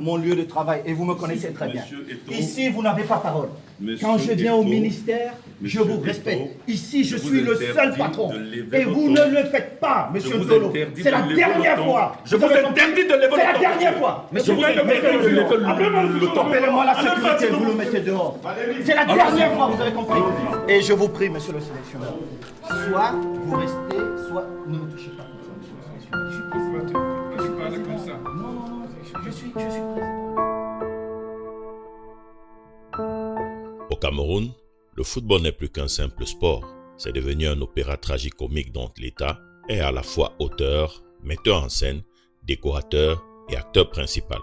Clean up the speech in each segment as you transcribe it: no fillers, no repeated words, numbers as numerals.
mon lieu de travail et vous me connaissez très bien. Ici, vous n'avez pas parole. Quand je viens au ministère, je vous respecte. Ici, je suis le seul patron. Et vous ne le faites pas, monsieur Ndolo. C'est la dernière fois. Je vous interdis de lever le ton. C'est la dernière fois. Je vous interdis de lever le ton. Appelez-moi la sécurité, vous le mettez dehors. C'est la dernière fois, vous avez compris. Et je vous prie, monsieur le sélectionneur, soit vous restez, soit ne me touchez pas comme ça, monsieur le sélectionneur. Tu parles comme ça. Non, je suis président. Au Cameroun, le football n'est plus qu'un simple sport. C'est devenu un opéra tragicomique dont l'État est à la fois auteur, metteur en scène, décorateur et acteur principal.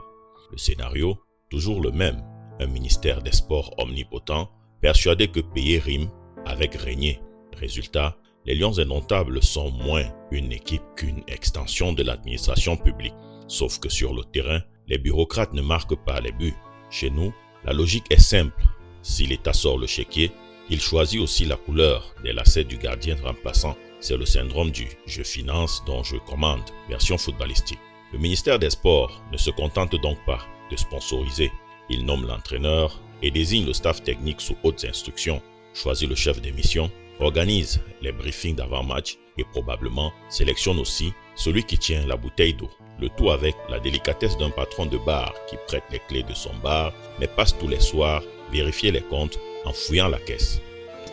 Le scénario, toujours le même. Un ministère des Sports omnipotent, persuadé que payer rime avec régner. Résultat, les Lions indomptables sont moins une équipe qu'une extension de l'administration publique. Sauf que sur le terrain, les bureaucrates ne marquent pas les buts. Chez nous, la logique est simple. Si l'État sort le chéquier, il choisit aussi la couleur des lacets du gardien remplaçant. C'est le syndrome du « je finance dont je commande » version footballistique. Le ministère des Sports ne se contente donc pas de sponsoriser. Il nomme l'entraîneur et désigne le staff technique sous hautes instructions, choisit le chef des missions, organise les briefings d'avant-match et probablement sélectionne aussi celui qui tient la bouteille d'eau. Le tout avec la délicatesse d'un patron de bar qui prête les clés de son bar mais passe tous les soirs vérifier les comptes en fouillant la caisse.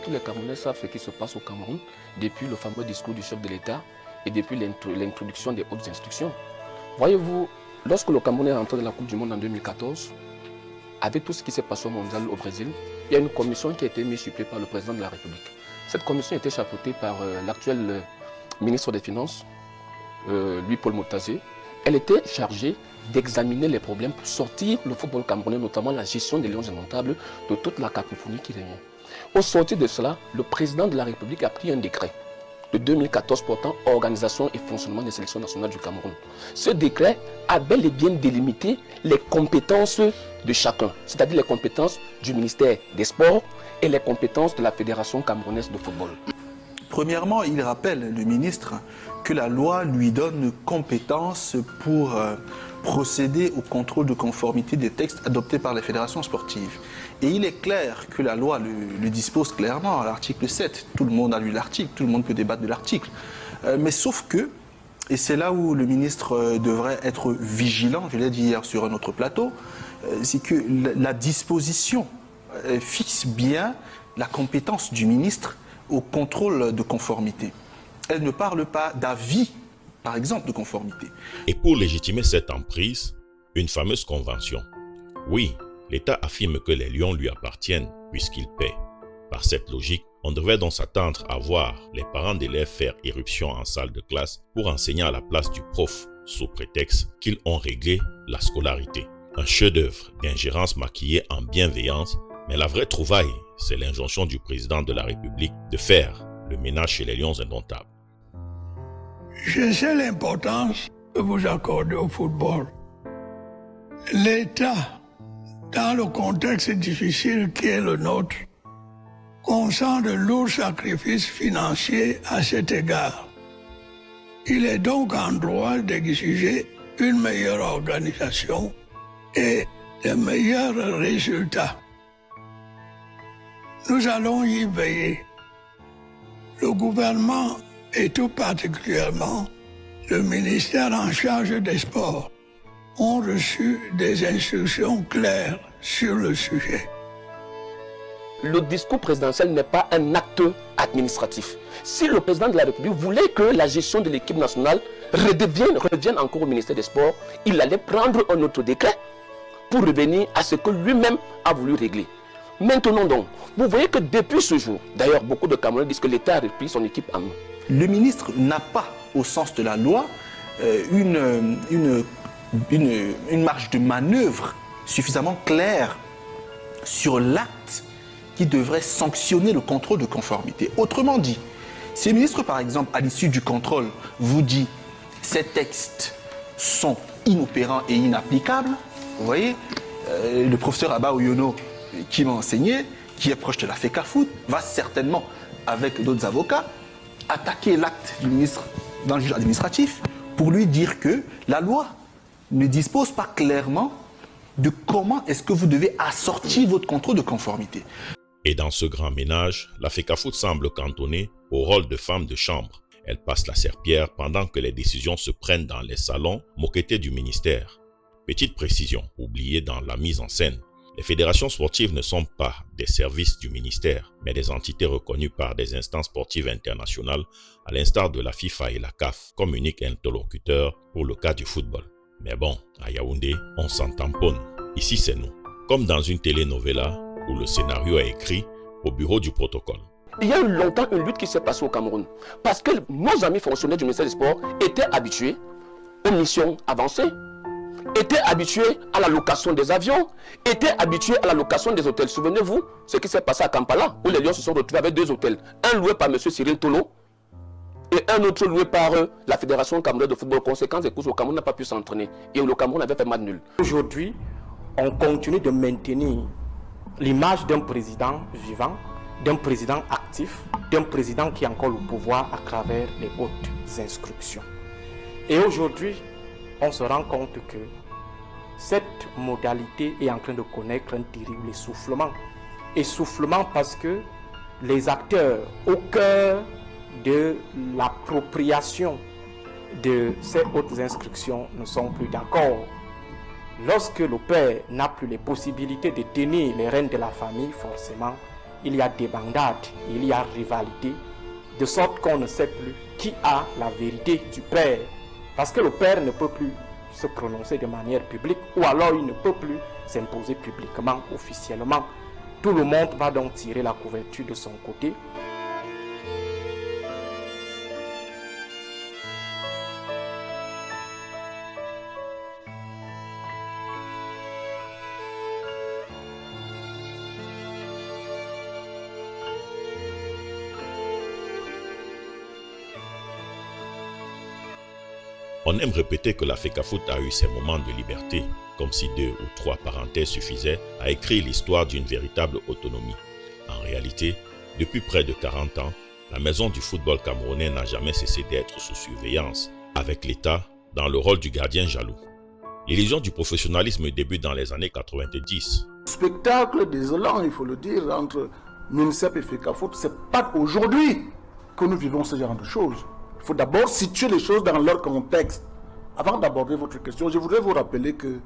Tous les Camerounais savent ce qui se passe au Cameroun depuis le fameux discours du chef de l'État et depuis l'introduction des hautes instructions. Voyez-vous, lorsque le Cameroun est rentré dans la Coupe du Monde en 2014, avec tout ce qui s'est passé au mondial au Brésil, il y a une commission qui a été mise sur pied par le président de la République. Cette commission était chapeautée par l'actuel ministre des Finances, Louis Paul Motazé. Elle était chargée d'examiner les problèmes pour sortir le football camerounais, notamment la gestion des Lions indomptables, de toute la cacophonie qui régnait. Au sortir de cela, le président de la République a pris un décret de 2014 portant organisation et fonctionnement des sélections nationales du Cameroun. Ce décret a bel et bien délimité les compétences de chacun, c'est-à-dire les compétences du ministère des Sports et les compétences de la Fédération camerounaise de football. Premièrement, il rappelle, le ministre, que la loi lui donne compétence pour procéder au contrôle de conformité des textes adoptés par les fédérations sportives. Et il est clair que la loi le dispose clairement à l'article 7. Tout le monde a lu l'article, tout le monde peut débattre de l'article. Mais sauf que, et c'est là où le ministre devrait être vigilant, je l'ai dit hier sur un autre plateau, c'est que la disposition fixe bien la compétence du ministre au contrôle de conformité. Elle ne parle pas d'avis, par exemple, de conformité. Et pour légitimer cette emprise, une fameuse convention. Oui, l'État affirme que les lions lui appartiennent puisqu'il paie. Par cette logique, on devrait donc s'attendre à voir les parents d'élèves faire irruption en salle de classe pour enseigner à la place du prof, sous prétexte qu'ils ont réglé la scolarité. Un chef-d'œuvre d'ingérence maquillée en bienveillance, mais la vraie trouvaille, c'est l'injonction du président de la République de faire le ménage chez les Lions indomptables. Je sais l'importance que vous accordez au football. L'État, dans le contexte difficile qui est le nôtre, consent de lourds sacrifices financiers à cet égard. Il est donc en droit d'exiger une meilleure organisation et de meilleurs résultats. Nous allons y veiller. Le gouvernement et tout particulièrement le ministère en charge des sports ont reçu des instructions claires sur le sujet. Le discours présidentiel n'est pas un acte administratif. Si le président de la République voulait que la gestion de l'équipe nationale revienne encore au ministère des Sports, il allait prendre un autre décret pour revenir à ce que lui-même a voulu régler. Maintenant donc, vous voyez que depuis ce jour, d'ailleurs beaucoup de Camerounais disent que l'État a repris son équipe en main. Le ministre n'a pas, au sens de la loi, une marge de manœuvre suffisamment claire sur l'acte qui devrait sanctionner le contrôle de conformité. Autrement dit, si le ministre, par exemple, à l'issue du contrôle, vous dit « ces textes sont inopérants et inapplicables », vous voyez, le professeur Abba Oyono, qui m'a enseigné, qui est proche de la FECAFOOT, va certainement, avec d'autres avocats, attaquer l'acte du ministre dans le juge administratif pour lui dire que la loi ne dispose pas clairement de comment est-ce que vous devez assortir votre contrôle de conformité. Et dans ce grand ménage, la FECAFOOT semble cantonnée au rôle de femme de chambre. Elle passe la serpillière pendant que les décisions se prennent dans les salons moquettés du ministère. Petite précision, oubliée dans la mise en scène. Les fédérations sportives ne sont pas des services du ministère, mais des entités reconnues par des instances sportives internationales, à l'instar de la FIFA et la CAF, comme unique interlocuteur pour le cas du football. Mais bon, à Yaoundé, on s'en tamponne. Ici, c'est nous. Comme dans une telenovela où le scénario est écrit au bureau du protocole. Il y a eu longtemps une lutte qui s'est passée au Cameroun. Parce que nos amis fonctionnaires du ministère des Sports étaient habitués aux missions avancées, étaient habitués à la location des avions, étaient habitués à la location des hôtels. Souvenez-vous ce qui s'est passé à Kampala, où les Lions se sont retrouvés avec 2 hôtels. Un loué par M. Cyril Tolo et un autre loué par la Fédération camerounaise de football. Conséquence des courses, le Cameroun n'a pas pu s'entraîner. Et le Cameroun avait fait match nul. Aujourd'hui, on continue de maintenir l'image d'un président vivant, d'un président actif, d'un président qui a encore le pouvoir à travers les hautes instructions. Et aujourd'hui, on se rend compte que cette modalité est en train de connaître un terrible essoufflement. Essoufflement parce que les acteurs au cœur de l'appropriation de ces hautes instructions ne sont plus d'accord. Lorsque le père n'a plus les possibilités de tenir les rênes de la famille, forcément, il y a débandade, il y a rivalité, de sorte qu'on ne sait plus qui a la vérité du père. Parce que le père ne peut plus se prononcer de manière publique, ou alors il ne peut plus s'imposer publiquement, officiellement. Tout le monde va donc tirer la couverture de son côté. On aime répéter que la FECAFOOT a eu ses moments de liberté, comme si 2 ou 3 parenthèses suffisaient à écrire l'histoire d'une véritable autonomie. En réalité, depuis près de 40 ans, la maison du football camerounais n'a jamais cessé d'être sous surveillance, avec l'État dans le rôle du gardien jaloux. L'illusion du professionnalisme débute dans les années 90. Spectacle désolant, il faut le dire, entre MINSEP et FECAFOOT, c'est pas aujourd'hui que nous vivons ce genre de choses. Il faut d'abord situer les choses dans leur contexte. Avant d'aborder votre question, je voudrais vous rappeler que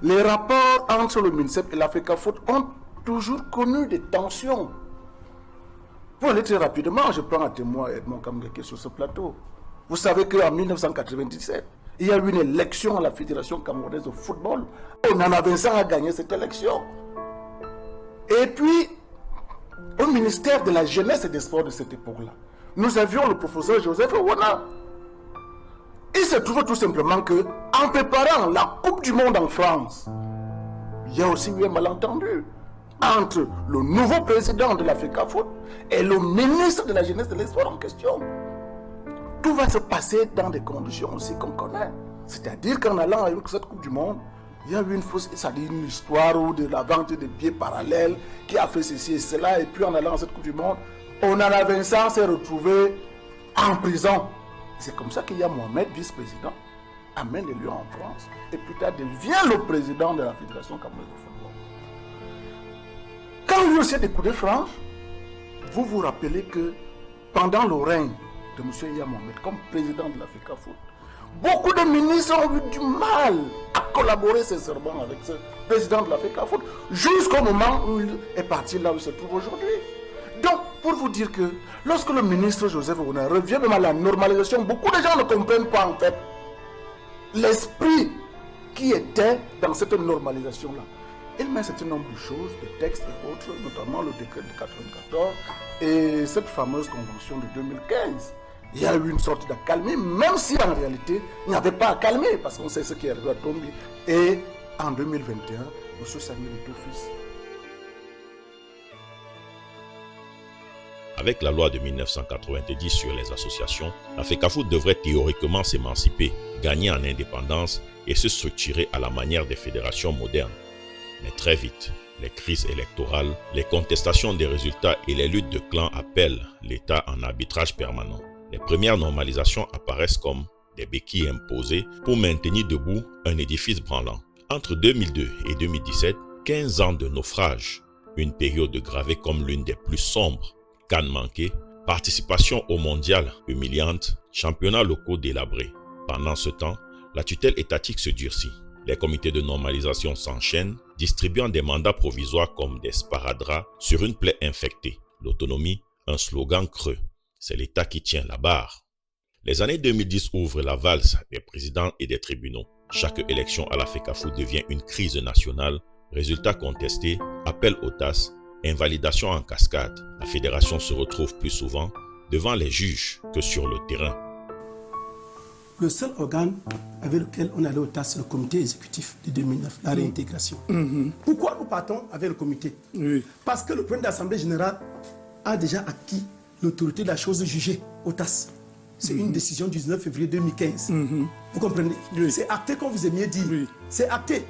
les rapports entre le MINSEP et la FECAFOOT ont toujours connu des tensions. Pour aller très rapidement, je prends à témoin Edmond Kamgeke sur ce plateau. Vous savez qu'en 1997, il y a eu une élection à la Fédération camerounaise de football. Nana Vincent a gagné cette élection. Et puis, au ministère de la Jeunesse et des Sports de cette époque-là, nous avions le professeur Joseph Ouana. Il se trouve tout simplement que, en préparant la Coupe du Monde en France, il y a aussi eu un malentendu entre le nouveau président de la FECAFOOT et le ministre de la Jeunesse et des Sports en question. Tout va se passer dans des conditions aussi qu'on connaît. C'est-à-dire qu'en allant avec cette Coupe du Monde, il y a eu une histoire ou de la vente de billets parallèles qui a fait ceci et cela. Et puis en allant à cette Coupe du Monde, Onana Vincent s'est retrouvé en prison. C'est comme ça qu'il y a Mohamed, vice-président, amène les Lions en France. Et plus tard devient le président de la Fédération camerounaise de football. Quand lui aussi a des coups de franche, vous vous rappelez que pendant le règne de M. Yahya Mohamed comme président de la FECAFOOT, beaucoup de ministres ont eu du mal à collaborer sincèrement avec ce président de la FECAFOOT jusqu'au moment où il est parti là où il se trouve aujourd'hui. Donc, pour vous dire que lorsque le ministre Joseph Ouana revient même à la normalisation, beaucoup de gens ne comprennent pas en fait l'esprit qui était dans cette normalisation-là. Il met un certain nombre de choses, de textes et autres, notamment le décret de 1994 et cette fameuse convention de 2015. Il y a eu une sorte d'accalmie, même si en réalité, il n'y avait pas à calmer, parce qu'on sait ce qui est arrivé à Tombi. Et en 2021, M. Samuel Eto'o-Fils. Avec la loi de 1990 sur les associations, la FECAFOOT devrait théoriquement s'émanciper, gagner en indépendance et se structurer à la manière des fédérations modernes. Mais très vite, les crises électorales, les contestations des résultats et les luttes de clans appellent l'État en arbitrage permanent. Les premières normalisations apparaissent comme des béquilles imposées pour maintenir debout un édifice branlant. Entre 2002 et 2017, 15 ans de naufrage, une période gravée comme l'une des plus sombres, CAN manquée, participation au mondial humiliante, championnats locaux délabrés. Pendant ce temps, la tutelle étatique se durcit. Les comités de normalisation s'enchaînent, distribuant des mandats provisoires comme des sparadraps sur une plaie infectée. L'autonomie, un slogan creux. C'est l'État qui tient la barre. Les années 2010 ouvrent la valse des présidents et des tribunaux. Chaque élection à la FECAFOOT devient une crise nationale. Résultats contestés, appel aux tasses, invalidation en cascade. La fédération se retrouve plus souvent devant les juges que sur le terrain. Le seul organe avec lequel on allait aux tasses, c'est le comité exécutif de 2009, la réintégration. Pourquoi nous partons avec le comité? Parce que le président de l'Assemblée générale a déjà acquis l'autorité de la chose jugée aux tasses. C'est une décision du 19 février 2015. Vous comprenez? C'est acté, comme vous aimiez dire. C'est acté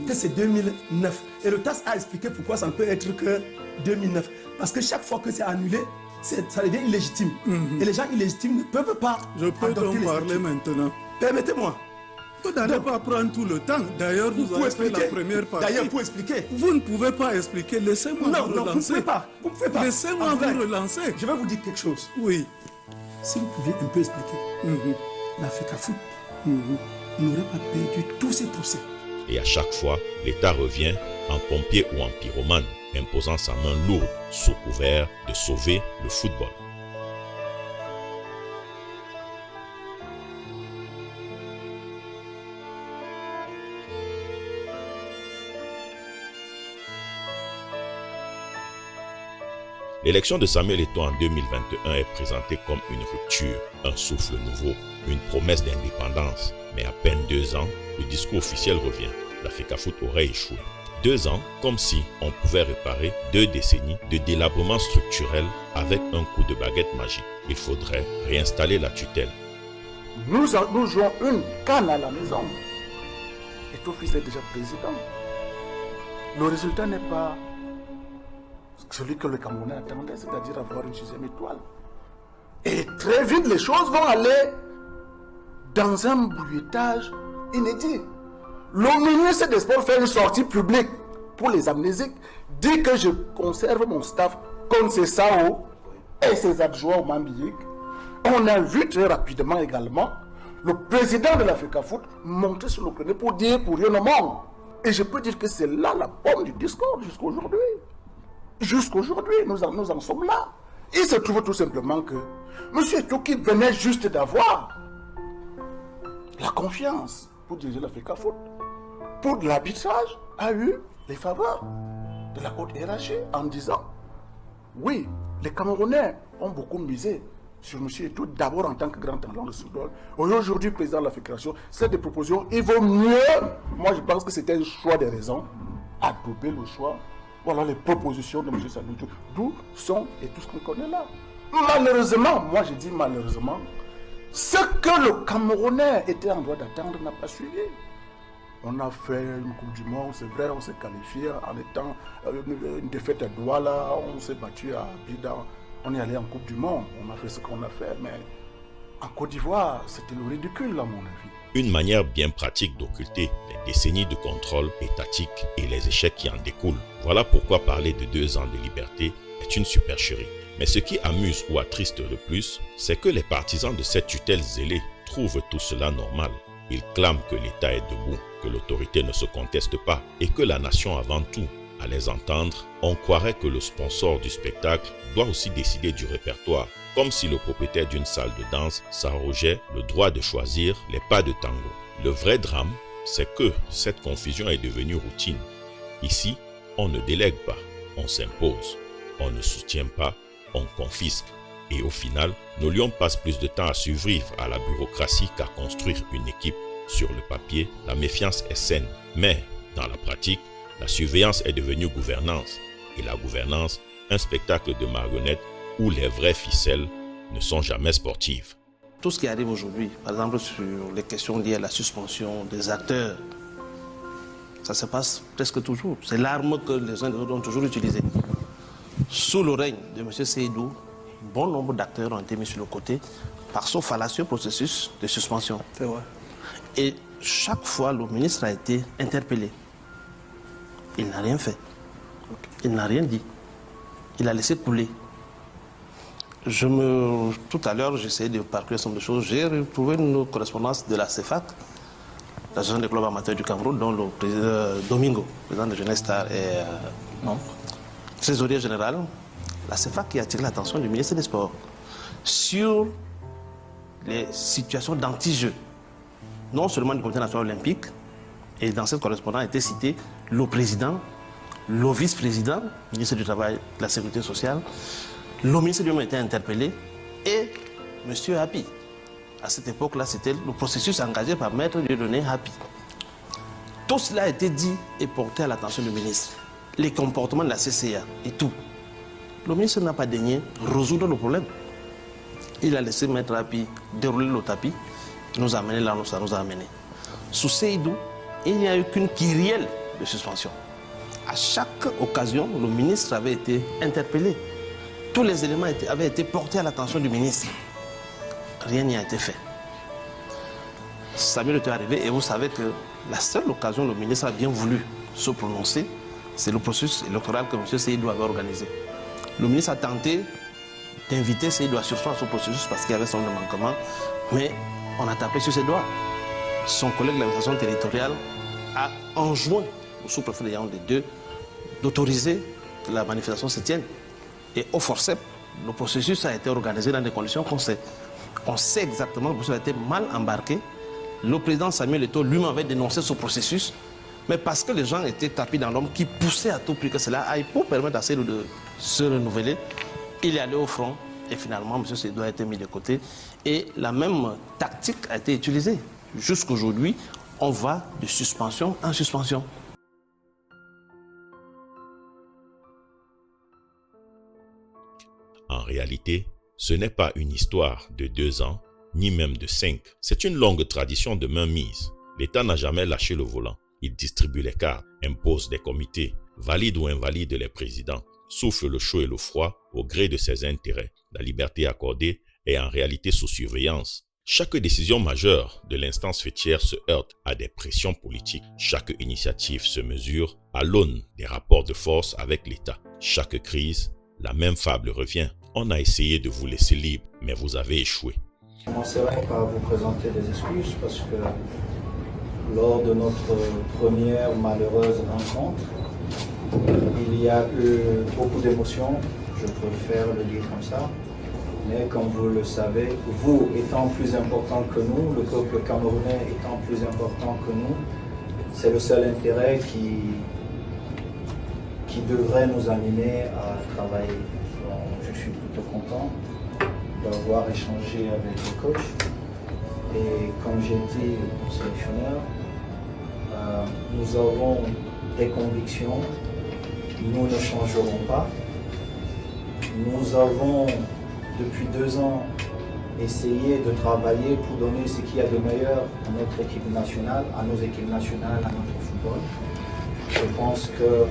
que c'est 2009. Et le TAS a expliqué pourquoi ça ne peut être que 2009. Parce que chaque fois que c'est annulé, ça devient illégitime. Et les gens illégitimes ne peuvent pas. Je peux donc parler maintenant. Permettez-moi. Vous n'allez pas prendre tout le temps. D'ailleurs, vous avez fait la première partie. D'ailleurs, pour expliquer. Vous ne pouvez pas expliquer. Laissez-moi vous relancer. Non, vous ne pouvez pas. Vous ne pouvez pas. Laissez-moi vous relancer. Je vais vous dire quelque chose. Oui. Si vous pouviez un peu expliquer, la FECAFOOT n'aurait pas perdu tous ces procès. Et à chaque fois, l'État revient en pompier ou en pyromane, imposant sa main lourde sous couvert de sauver le football. L'élection de Samuel Eto'o en 2021 est présentée comme une rupture, un souffle nouveau, une promesse d'indépendance. Mais à peine 2 ans, le discours officiel revient. La FECAFOOT aurait échoué. 2 ans, comme si on pouvait réparer 2 décennies de délabrement structurel avec un coup de baguette magique. Il faudrait réinstaller la tutelle. Nous jouons une CAN à la maison. Eto'o fils est déjà président. Le résultat n'est pas celui que le Camerounais attendait, c'est-à-dire avoir une 6e étoile. Et très vite, les choses vont aller dans un bruitage inédit. Le ministre des Sports fait une sortie publique pour les amnésiques, dit que je conserve mon staff comme c'est Sao et ses adjoints au Mambique. On a vu très rapidement également le président de la FECAFOOT monter sur le créneau pour dire pour rien au monde. Et je peux dire que c'est là la pomme du discours jusqu'aujourd'hui. Jusqu'aujourd'hui, nous en sommes là. Il se trouve tout simplement que M. Eto'o, qui venait juste d'avoir la confiance pour diriger la FECAFOOT, pour de l'arbitrage, a eu les faveurs de la haute hiérarchie en disant oui, les Camerounais ont beaucoup misé sur M. Eto'o, d'abord en tant que grand talent de football. Aujourd'hui, président de la Fédération, c'est des propositions. Il vaut mieux, moi je pense que c'était un choix des raisons, adopter le choix. Voilà les propositions de M. Samuel Eto'o. D'où sont et tout ce qu'on connaît là. Malheureusement, moi je dis malheureusement, ce que le Camerounais était en droit d'attendre n'a pas suivi. On a fait une Coupe du Monde, c'est vrai, on s'est qualifié en étant une défaite à Douala, on s'est battu à Bida, on est allé en Coupe du Monde, on a fait ce qu'on a fait, mais en Côte d'Ivoire, c'était le ridicule à mon avis. Une manière bien pratique d'occulter les décennies de contrôle étatique et les échecs qui en découlent. Voilà pourquoi parler de 2 ans de liberté est une supercherie. Mais ce qui amuse ou attriste le plus, c'est que les partisans de cette tutelle zélée trouvent tout cela normal. Ils clament que l'État est debout, que l'autorité ne se conteste pas et que la nation avant tout. À les entendre, on croirait que le sponsor du spectacle doit aussi décider du répertoire, comme si le propriétaire d'une salle de danse s'arrogeait le droit de choisir les pas de tango. Le vrai drame, c'est que cette confusion est devenue routine. Ici, on ne délègue pas, on s'impose. On ne soutient pas, on confisque. Et au final, nos lions passent plus de temps à survivre à la bureaucratie qu'à construire une équipe. Sur le papier, la méfiance est saine, mais dans la pratique, la surveillance est devenue gouvernance. Et la gouvernance, un spectacle de marionnettes où les vraies ficelles ne sont jamais sportives. Tout ce qui arrive aujourd'hui, par exemple sur les questions liées à la suspension des acteurs, ça se passe presque toujours. C'est l'arme que les uns et les autres ont toujours utilisée. Sous le règne de M. Seydou, bon nombre d'acteurs ont été mis sur le côté par son fallacieux processus de suspension. C'est vrai. Et chaque fois, le ministre a été interpellé. Il n'a rien fait. Il n'a rien dit. Il a laissé couler. Tout à l'heure, j'essayais de parcourir un certain nombre de choses. J'ai retrouvé une correspondance de la CEFAC, l'Association des clubs amateurs du Cameroun, dont le président Domingo, président de Jeunesse Star et trésorier général. La CEFAC qui a attiré l'attention du ministre des Sports sur les situations d'anti-jeu, non seulement du Comité national olympique, et dans cette correspondance a été cité le président, le vice-président, le ministre du Travail et de la Sécurité sociale, le ministre lui-même a été interpellé, et M. Happy. À cette époque-là, c'était le processus engagé par Maître Dieudonné Happy. Tout cela a été dit et porté à l'attention du ministre. Les comportements de la CCA et tout. Le ministre n'a pas daigné résoudre le problème. Il a laissé Maître Happy dérouler le tapis qui nous a amené là où ça nous a amené. Sous Seydou, il n'y a eu qu'une kyrielle de suspension. À chaque occasion, le ministre avait été interpellé. Tous les éléments avaient été portés à l'attention du ministre. Rien n'y a été fait. Samuel était arrivé et vous savez que la seule occasion où le ministre a bien voulu se prononcer, c'est le processus électoral que M. Seydou avait organisé. Le ministre a tenté d'inviter Seydou à sursoir à ce processus parce qu'il y avait son manquement, mais on a tapé sur ses doigts. Son collègue de l'administration territoriale a enjoint au sous-préfet de Yaoundé 2 d'autoriser que la manifestation se tienne. Et au forceps, le processus a été organisé dans des conditions qu'on sait. On sait exactement que le processus a été mal embarqué. Le président Samuel Eto'o lui-même avait dénoncé ce processus, mais parce que les gens étaient tapis dans l'ombre, qui poussaient à tout prix que cela aille pour permettre à Seydou de se renouveler, il est allé au front et finalement M. Seydou a été mis de côté. Et la même tactique a été utilisée. Jusqu'aujourd'hui, on va de suspension en suspension. En réalité, ce n'est pas une histoire de 2 ans, ni même de 5. C'est une longue tradition de mainmise. L'État n'a jamais lâché le volant. Il distribue les cartes, impose des comités, valide ou invalide les présidents, souffle le chaud et le froid au gré de ses intérêts. La liberté accordée est en réalité sous surveillance. Chaque décision majeure de l'instance fêtière se heurte à des pressions politiques. Chaque initiative se mesure à l'aune des rapports de force avec l'État. Chaque crise, la même fable revient. On a essayé de vous laisser libre, mais vous avez échoué. Je commencerai par vous présenter des excuses parce que lors de notre première malheureuse rencontre, il y a eu beaucoup d'émotions, je préfère le dire comme ça. Mais comme vous le savez, vous étant plus important que nous, le peuple camerounais étant plus important que nous, c'est le seul intérêt qui devrait nous animer à travailler. Donc, je suis plutôt content d'avoir échangé avec le coach. Et comme j'ai dit au sélectionneur, nous avons des convictions, nous ne changerons pas. Nous avons depuis 2 ans essayé de travailler pour donner ce qu'il y a de meilleur à notre équipe nationale, à nos équipes nationales, à notre football. Je pense que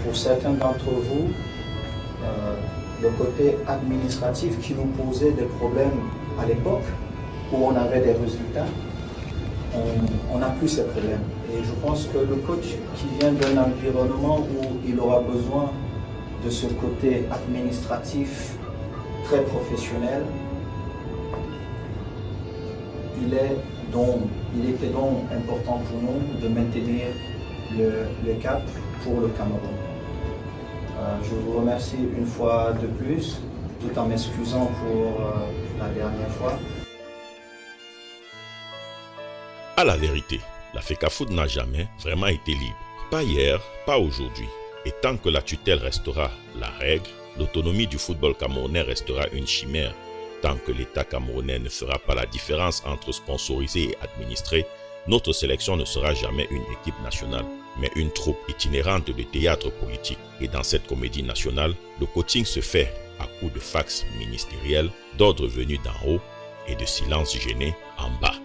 pour certains d'entre vous, le côté administratif qui nous posait des problèmes à l'époque, où on avait des résultats, on n'a plus ces problèmes. Et je pense que le coach qui vient d'un environnement où il aura besoin de ce côté administratif très professionnel, il était donc important pour nous de maintenir le cap pour le Cameroun. Je vous remercie une fois de plus, tout en m'excusant pour la dernière fois. À la vérité, la FECAFOOT n'a jamais vraiment été libre. Pas hier, pas aujourd'hui. Et tant que la tutelle restera la règle, l'autonomie du football camerounais restera une chimère. Tant que l'État camerounais ne fera pas la différence entre sponsorisé et administré, notre sélection ne sera jamais une équipe nationale, mais une troupe itinérante de théâtre politique. Et dans cette comédie nationale, le coaching se fait à coups de fax ministériels, d'ordres venus d'en haut et de silence gêné en bas.